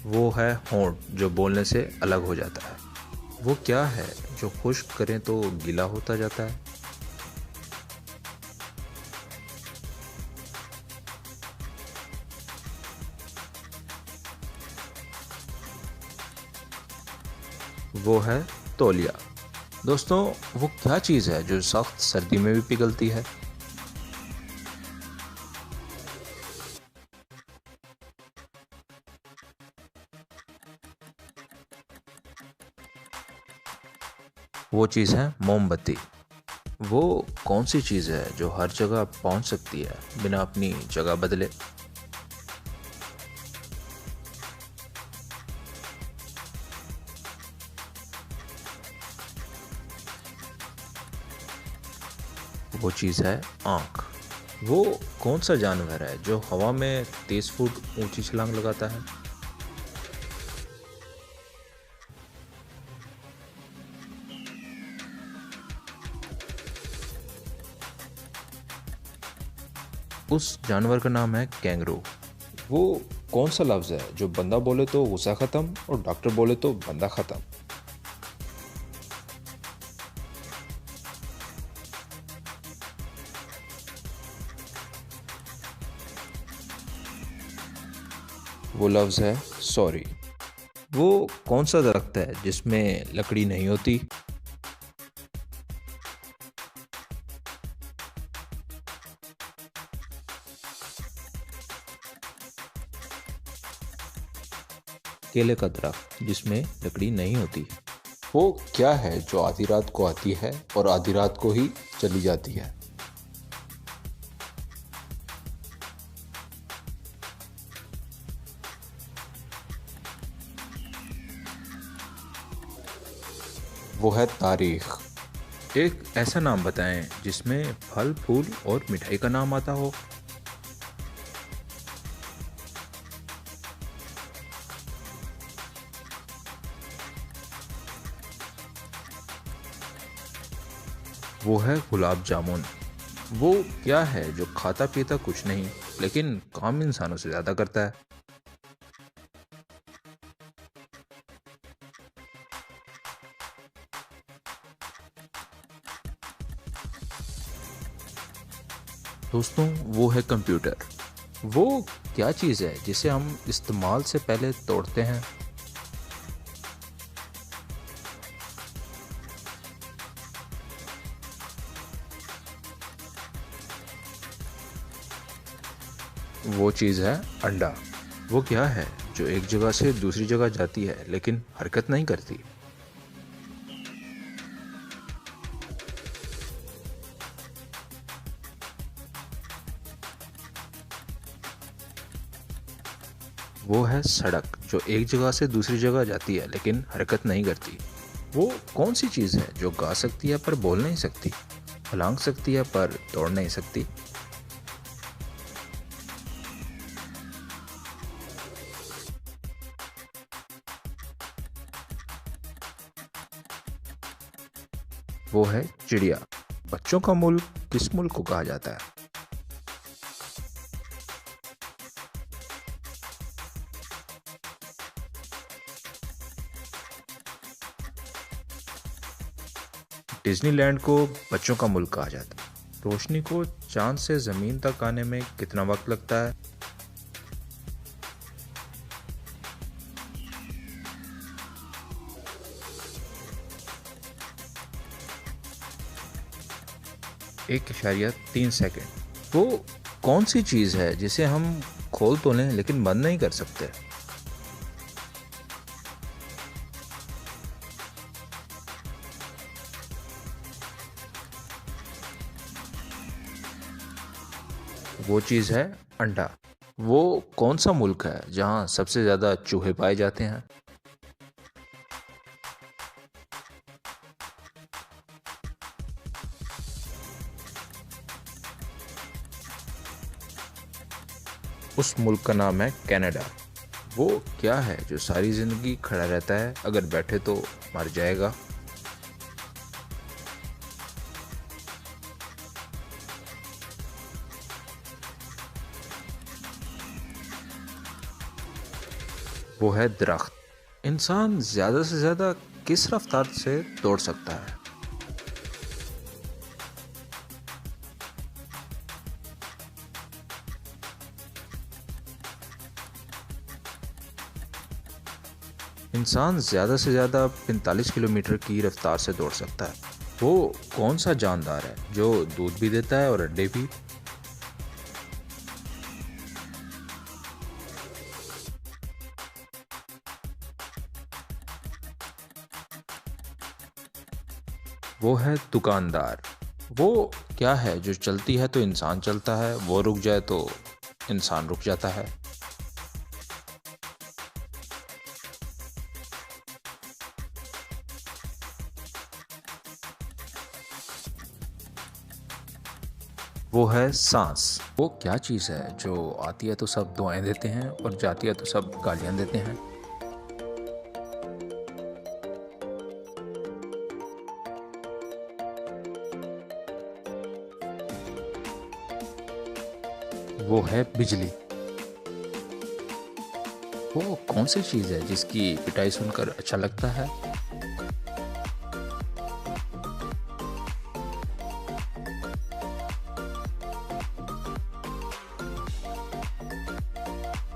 वो है होंठ जो बोलने से अलग हो जाता है। वो क्या है जो खुश्क करें तो गीला होता जाता है? वो है तौलिया। दोस्तों, वो क्या चीज़ है जो सख्त सर्दी में भी पिघलती है? वो चीज़ है मोमबत्ती। वो कौन सी चीज़ है जो हर जगह पहुंच सकती है बिना अपनी जगह बदले? वो चीज़ है आँख। वो कौन सा जानवर है जो हवा में 30 फुट ऊंची छलांग लगाता है? उस जानवर का नाम है कैंगरू। वो कौन सा लफ्ज़ है जो बंदा बोले तो गुस्सा ख़त्म और डॉक्टर बोले तो बंदा ख़त्म? वो लफ्ज़ है सॉरी। वो कौन सा दरख्त है जिसमें लकड़ी नहीं होती? केले का दरख्त जिसमें लकड़ी नहीं होती। वो क्या है जो आधी रात को आती है और आधी रात को ही चली जाती है? वो है तारीख। एक ऐसा नाम बताएं जिसमें फल फूल और मिठाई का नाम आता हो। वो है गुलाब जामुन। वो क्या है जो खाता पीता कुछ नहीं लेकिन काम इंसानों से ज्यादा करता है? दोस्तों, वो है कंप्यूटर। वो क्या चीज़ है जिसे हम इस्तेमाल से पहले तोड़ते हैं? वो चीज़ है अंडा। वो क्या है जो एक जगह से दूसरी जगह जाती है लेकिन हरकत नहीं करती? वो है सड़क जो एक जगह से दूसरी जगह जाती है लेकिन हरकत नहीं करती। वो कौन सी चीज़ है जो गा सकती है पर बोल नहीं सकती, फलांग सकती है पर दौड़ नहीं सकती? वो है चिड़िया। बच्चों का मुल्क किस मुल्क को कहा जाता है? डिज्नीलैंड को बच्चों का मुल्क कहा जाता है। रोशनी को चांद से ज़मीन तक आने में कितना वक्त लगता है? एक इशारिया 3 सेकेंड। वो कौन सी चीज़ है जिसे हम खोल तो लें लेकिन बंद नहीं कर सकते? वो चीज़ है अंडा। वो कौन सा मुल्क है जहाँ सबसे ज़्यादा चूहे पाए जाते हैं? उस मुल्क का नाम है कनाडा। वो क्या है जो सारी ज़िंदगी खड़ा रहता है, अगर बैठे तो मर जाएगा? वो है दरख्त। इंसान ज़्यादा से ज़्यादा किस रफ्तार से दौड़ सकता है? इंसान ज़्यादा से ज़्यादा 45 किलोमीटर की रफ्तार से दौड़ सकता है। वो कौन सा जानदार है जो दूध भी देता है और अंडे भी? वो है दुकानदार। वो क्या है जो चलती है तो इंसान चलता है, वो रुक जाए तो इंसान रुक जाता है? वो है सांस। वो क्या चीज़ है जो आती है तो सब दुआएं देते हैं और जाती है तो सब गालियां देते हैं? वो है बिजली। वो कौन सी चीज़ है जिसकी पिटाई सुनकर अच्छा लगता है?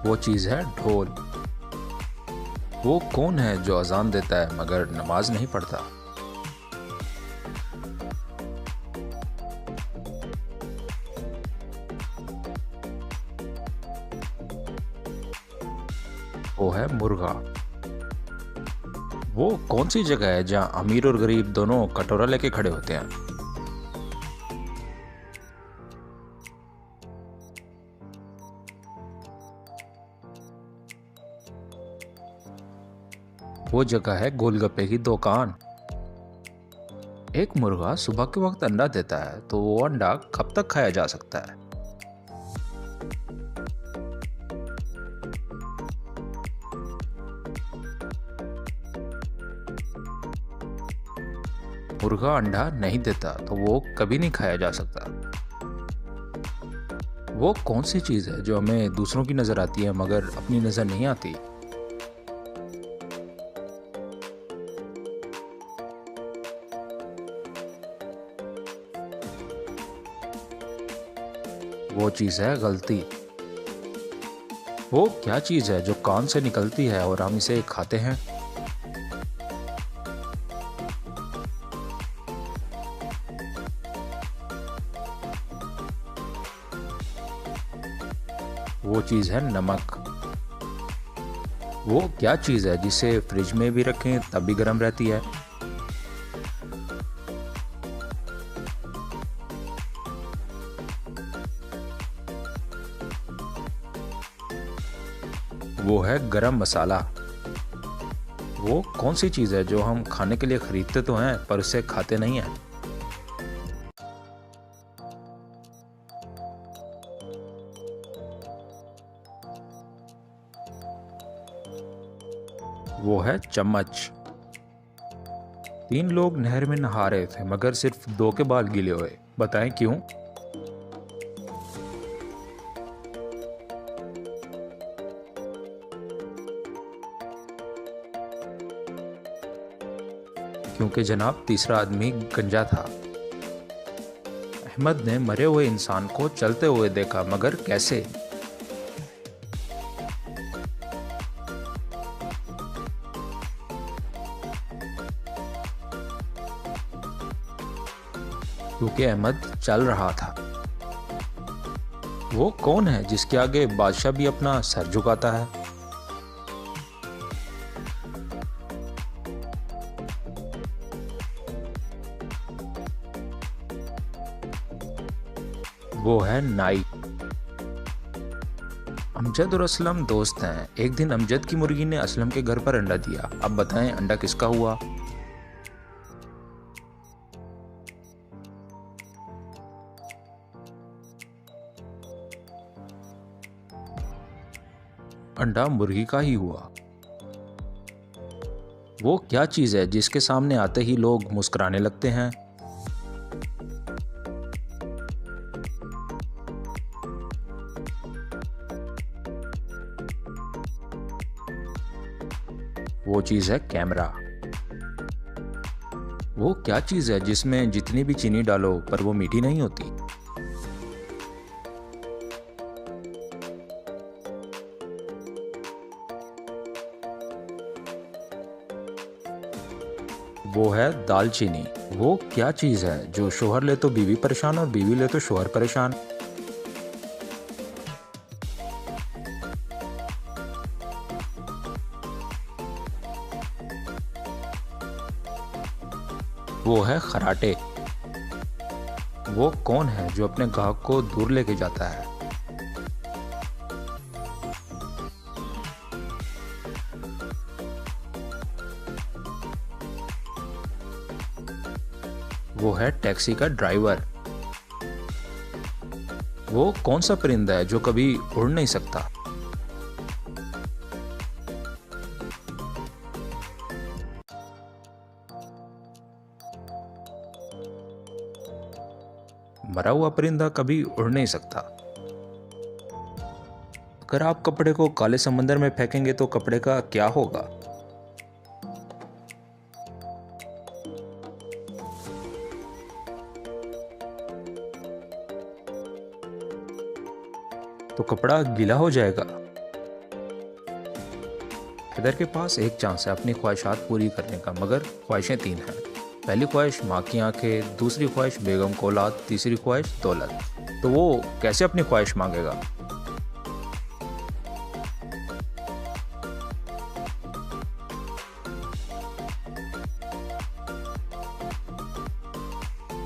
वो चीज़ है ढोल। वो कौन है जो अजान देता है मगर नमाज नहीं पढ़ता? वो है मुर्गा। वो कौन सी जगह है जहाँ अमीर और गरीब दोनों कटोरा लेके खड़े होते हैं? वो जगह है गोलगप्पे की दुकान। एक मुर्गा सुबह के वक्त अंडा देता है तो वो अंडा कब तक खाया जा सकता है? मुर्गा अंडा नहीं देता तो वो कभी नहीं खाया जा सकता। वो कौन सी चीज़ है जो हमें दूसरों की नज़र आती है मगर अपनी नज़र नहीं आती? वो चीज़ है गलती। वो क्या चीज़ है जो कान से निकलती है और हम इसे खाते हैं? वो चीज़ है नमक। वो क्या चीज़ है जिसे फ्रिज में भी रखें तब भी गर्म रहती है? वो है गरम मसाला। वो कौन सी चीज़ है जो हम खाने के लिए खरीदते तो हैं पर उसे खाते नहीं हैं? वो है चम्मच। तीन लोग नहर में नहा रहे थे मगर सिर्फ दो के बाल गीले हुए, बताएं क्यों? क्योंकि जनाब तीसरा आदमी गंजा था। अहमद ने मरे हुए इंसान को चलते हुए देखा मगर कैसे? क्योंकि अहमद चल रहा था। वो कौन है जिसके आगे बादशाह भी अपना सर झुकाता है? वो है नाई। अमजद और असलम दोस्त हैं। एक दिन अमजद की मुर्गी ने असलम के घर पर अंडा दिया। अब बताएं अंडा किसका हुआ? अंडा मुर्गी का ही हुआ। वो क्या चीज़ है जिसके सामने आते ही लोग मुस्कुराने लगते हैं? वो चीज़ है कैमरा। वो क्या चीज़ है जिसमें जितनी भी चीनी डालो पर वो मीठी नहीं होती? वो है दालचीनी। वो क्या चीज़ है जो शोहर ले तो बीवी परेशान और बीवी ले तो शोहर परेशान? वो है खराटे। वो कौन है जो अपने ग्राहक को दूर लेके जाता है? वो है टैक्सी का ड्राइवर। वो कौन सा परिंदा है जो कभी उड़ नहीं सकता? मरा हुआ परिंदा कभी उड़ नहीं सकता। अगर आप कपड़े को काले समंदर में फेंकेंगे तो कपड़े का क्या होगा? तो कपड़ा गीला हो जाएगा। हैदर के पास एक चांस है अपनी ख्वाहिशात पूरी करने का, मगर ख्वाहिशें 3 हैं। पहली ख्वाहिश माँ की आंखें, दूसरी ख्वाहिश बेगम को औलाद, तीसरी ख्वाहिश दौलत। तो वो कैसे अपनी ख्वाहिश मांगेगा?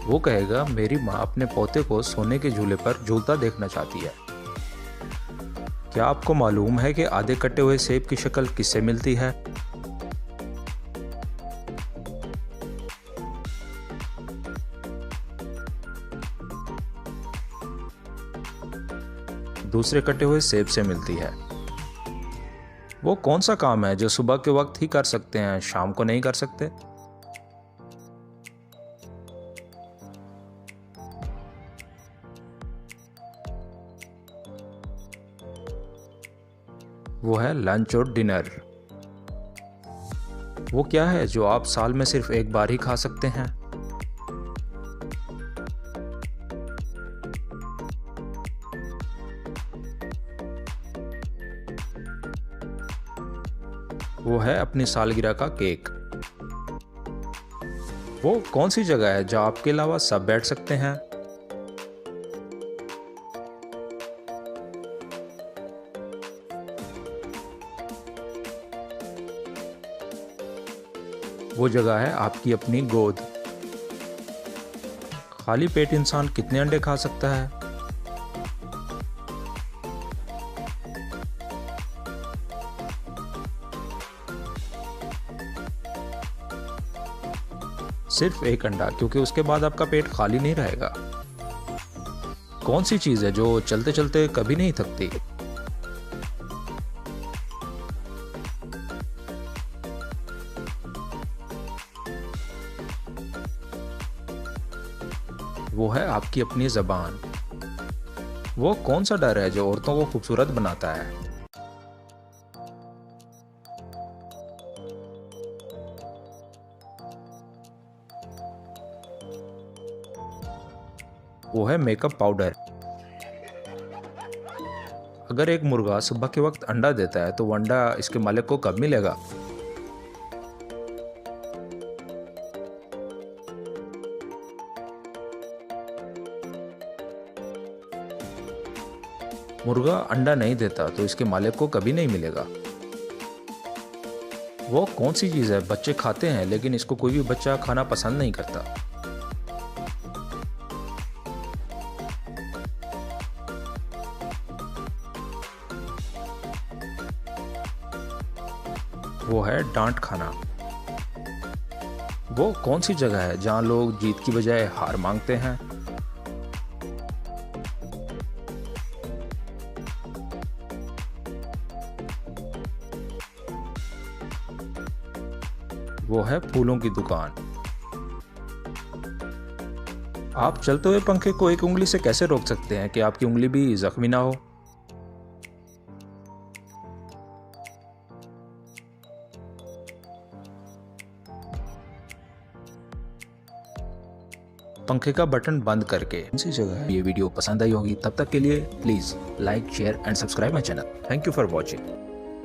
वो कहेगा मेरी माँ अपने पोते को सोने के झूले पर झूलता देखना चाहती है। क्या आपको मालूम है कि आधे कटे हुए सेब की शक्ल किससे मिलती है? दूसरे कटे हुए सेब से मिलती है। वो कौन सा काम है जो सुबह के वक्त ही कर सकते हैं, शाम को नहीं कर सकते? वो है लंच और डिनर। वो क्या है जो आप साल में सिर्फ एक बार ही खा सकते हैं? वो है अपनी सालगिरह का केक। वो कौन सी जगह है जहां आपके अलावा सब बैठ सकते हैं? वो जगह है आपकी अपनी गोद। खाली पेट इंसान कितने अंडे खा सकता है? सिर्फ एक अंडा, क्योंकि उसके बाद आपका पेट खाली नहीं रहेगा। कौन सी चीज है जो चलते चलते कभी नहीं थकती? वो है आपकी अपनी ज़बान। वो कौन सा डर है जो औरतों को खूबसूरत बनाता है? वो है मेकअप पाउडर। अगर एक मुर्गा सुबह के वक्त अंडा देता है तो वो अंडा इसके मालिक को कब मिलेगा? मुर्गा अंडा नहीं देता तो इसके मालिक को कभी नहीं मिलेगा। वो कौन सी चीज़ है बच्चे खाते हैं लेकिन इसको कोई भी बच्चा खाना पसंद नहीं करता? वो है डांट खाना। वो कौन सी जगह है जहां लोग जीत की बजाय हार मांगते हैं? वो है फूलों की दुकान। आप चलते हुए पंखे को एक उंगली से कैसे रोक सकते हैं कि आपकी उंगली भी जख्मी ना हो? पंखे का बटन बंद करके। इसी जगह ये वीडियो पसंद आई होगी। तब तक के लिए please like, share and subscribe my channel. Thank you for watching.